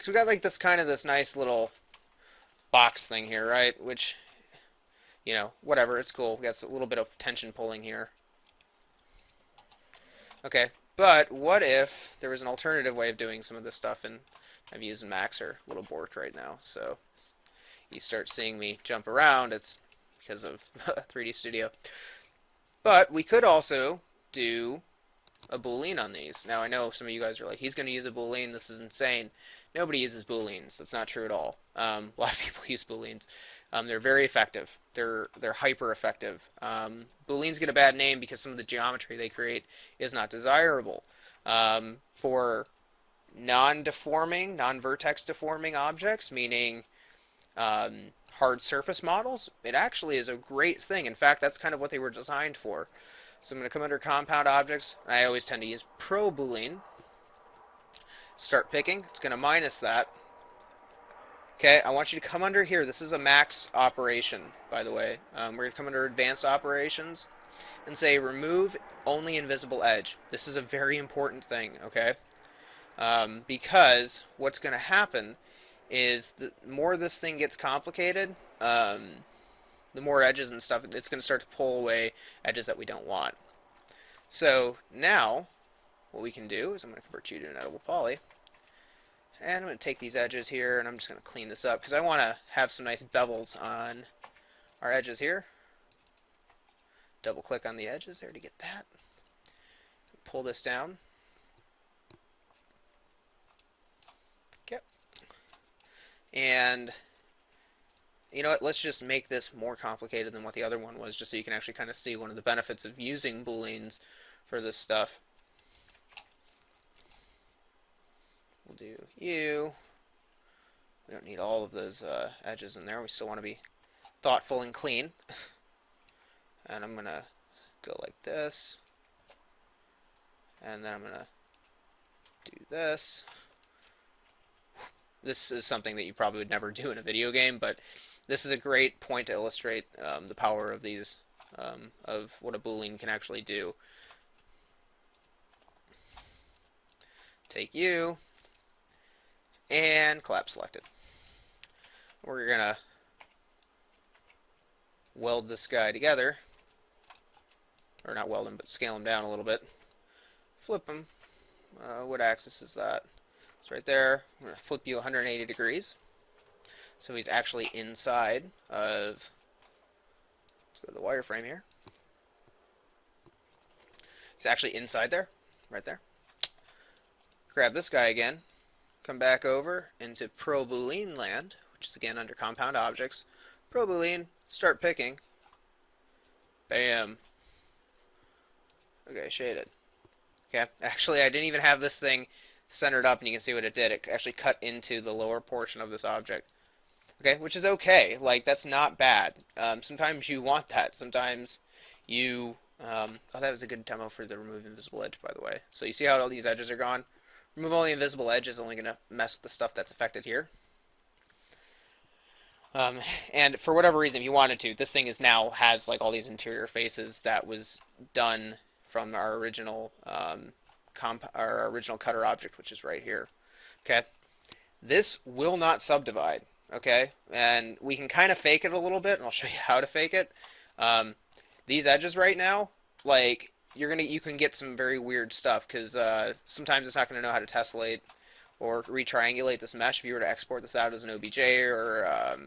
we got like this kind of this nice little box thing here, right? Which, whatever, it's cool. We got a little bit of tension pulling here. Okay, but what if there was an alternative way of doing some of this stuff? And I'm using Maxer, a little borked right now. So you start seeing me jump around, it's because of 3D Studio. But we could also do a Boolean on these. Now I know some of you guys are like, he's going to use a Boolean, this is insane. Nobody uses Booleans. That's not true at all. A lot of people use Booleans. They're very effective. They're hyper effective. Booleans get a bad name because some of the geometry they create is not desirable. For non-deforming, non-vertex deforming objects, meaning hard surface models, it actually is a great thing. In fact, that's kind of what they were designed for. So I'm going to come under compound objects. I always tend to use pro Boolean. Start picking. It's going to minus that. Okay, I want you to come under here. This is a max operation, by the way. We're going to come under advanced operations and say remove only invisible edge. This is a very important thing, okay? Because what's going to happen is the more this thing gets complicated, the more edges and stuff, it's going to start to pull away edges that we don't want. So now, what we can do is I'm going to convert you to an editable poly. And I'm going to take these edges here, and I'm just going to clean this up, because I want to have some nice bevels on our edges here. Double click on the edges there to get that. Pull this down. Okay. And you know what, let's just make this more complicated than what the other one was, just so you can actually kind of see one of the benefits of using Booleans for this stuff. We'll do you. We don't need all of those edges in there. We still want to be thoughtful and clean. And I'm going to go like this. And then I'm going to do this. This is something that you probably would never do in a video game, but this is a great point to illustrate the power of these, of what a Boolean can actually do. Take you, and collapse selected. We're going to weld this guy together. Or not weld him, but scale him down a little bit. Flip him. What axis is that? It's right there. I'm going to flip you 180 degrees. So he's actually inside of... Let's go to the wireframe here. He's actually inside there. Right there. Grab this guy again. Come back over into Pro Boolean land, which is again under compound objects. Pro Boolean. Start picking. Bam. Okay, shaded. Okay, actually I didn't even have this thing centered up, and you can see what it did. It actually cut into the lower portion of this object. Okay, which is okay. Like, that's not bad. Sometimes you want that. Sometimes you... oh, that was a good demo for the remove invisible edge, by the way. So you see how all these edges are gone? Remove all the invisible edge is only going to mess with the stuff that's affected here. And for whatever reason, if you wanted to, this thing is now has like all these interior faces that was done from our original our original cutter object, which is right here. Okay, this will not subdivide. Okay, and we can kind of fake it a little bit, and I'll show you how to fake it. These edges right now, like you can get some very weird stuff, because sometimes it's not going to know how to tessellate or retriangulate this mesh. If you were to export this out as an OBJ or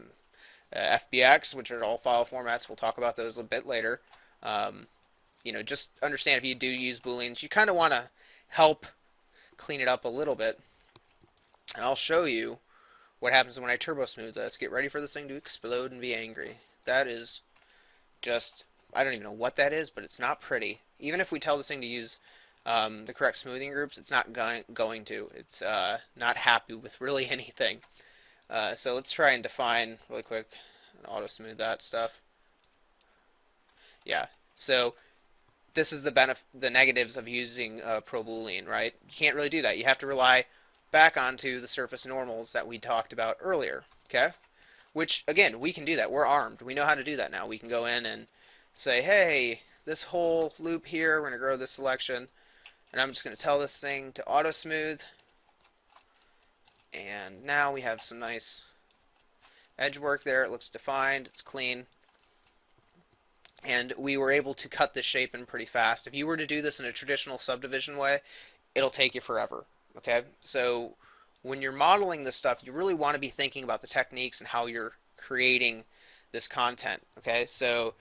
FBX, which are all file formats, we'll talk about those a bit later. You know, just understand if you do use Booleans, you kind of want to help clean it up a little bit. And I'll show you what happens when I turbo smooth this. Get ready for this thing to explode and be angry. That is just, I don't even know what that is, but it's not pretty. Even if we tell this thing to use the correct smoothing groups, it's not going to. It's not happy with really anything. So let's try and define really quick and auto smooth that stuff. Yeah, so this is the negatives of using Pro Boolean, right? You can't really do that. You have to rely back onto the surface normals that we talked about earlier, okay? Which, again, we can do that. We're armed. We know how to do that now. We can go in and say, hey, this whole loop here, we're going to grow this selection, and I'm just going to tell this thing to auto smooth, And now we have some nice edge work there. It looks defined, it's clean. And we were able to cut this shape in pretty fast. If you were to do this in a traditional subdivision way, it'll take you forever. Okay, so when you're modeling this stuff, you really want to be thinking about the techniques and how you're creating this content. Okay, so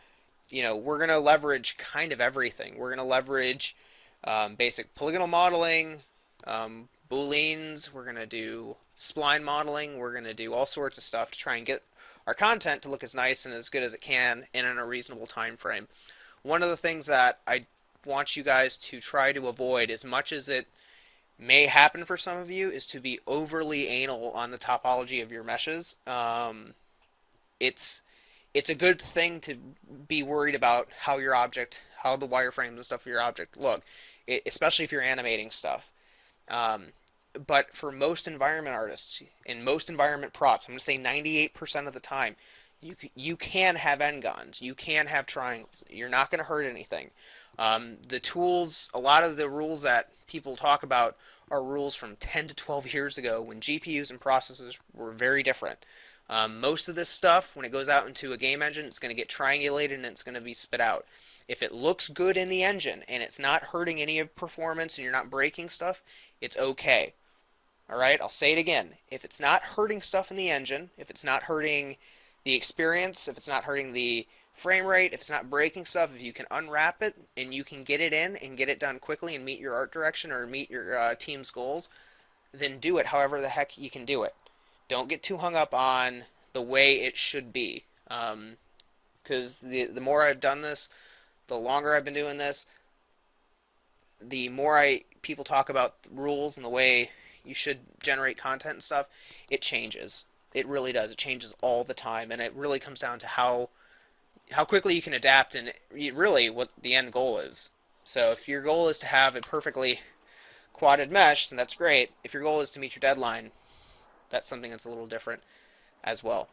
we're going to leverage kind of everything. We're going to leverage basic polygonal modeling, Booleans. We're going to do spline modeling. We're going to do all sorts of stuff to try and get our content to look as nice and as good as it can and in a reasonable time frame. One of the things that I want you guys to try to avoid, as much as it may happen for some of you, is to be overly anal on the topology of your meshes. It's a good thing to be worried about how your object, how the wireframes and stuff of your object look, especially if you're animating stuff. But for most environment artists and most environment props, I'm going to say 98% of the time, you can have n-gons, you can have triangles. You're not going to hurt anything. The tools, a lot of the rules that people talk about are rules from 10 to 12 years ago when GPUs and processors were very different. Most of this stuff, when it goes out into a game engine, it's going to get triangulated and it's going to be spit out. If it looks good in the engine and it's not hurting any of performance and you're not breaking stuff, it's okay. Alright, I'll say it again. If it's not hurting stuff in the engine, if it's not hurting the experience, if it's not hurting the frame rate, if it's not breaking stuff, if you can unwrap it and you can get it in and get it done quickly and meet your art direction or meet your team's goals, then do it however the heck you can do it. Don't get too hung up on the way it should be. Because the more I've done this, the longer I've been doing this, the more people talk about rules and the way you should generate content and stuff, it changes. It really does. It changes all the time, and it really comes down to how quickly you can adapt and really what the end goal is. So if your goal is to have a perfectly quadded mesh, then that's great. If your goal is to meet your deadline, that's something that's a little different as well.